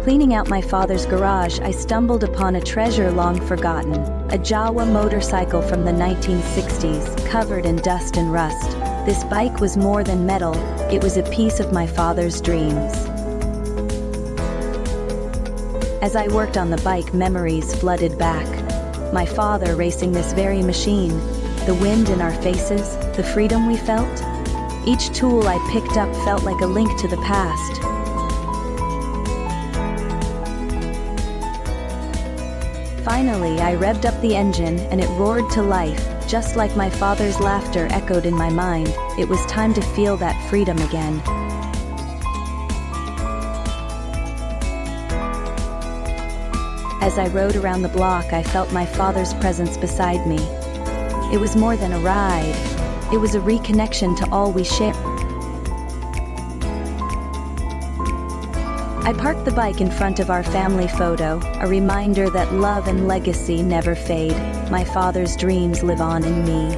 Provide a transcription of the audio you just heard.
Cleaning out my father's garage, I stumbled upon a treasure long forgotten, a Jawa motorcycle from the 1960s, covered in dust and rust. This bike was more than metal, it was a piece of my father's dreams. As I worked on the bike, memories flooded back. My father racing this very machine, the wind in our faces, the freedom we felt. Each tool I picked up felt like a link to the past. Finally, I revved up the engine and it roared to life, just like my father's laughter echoed in my mind. It was time to feel that freedom again. As I rode around the block, I felt my father's presence beside me. It was more than a ride. It was a reconnection to all we shared. I parked the bike in front of our family photo, a reminder that love and legacy never fade. My father's dreams live on in me.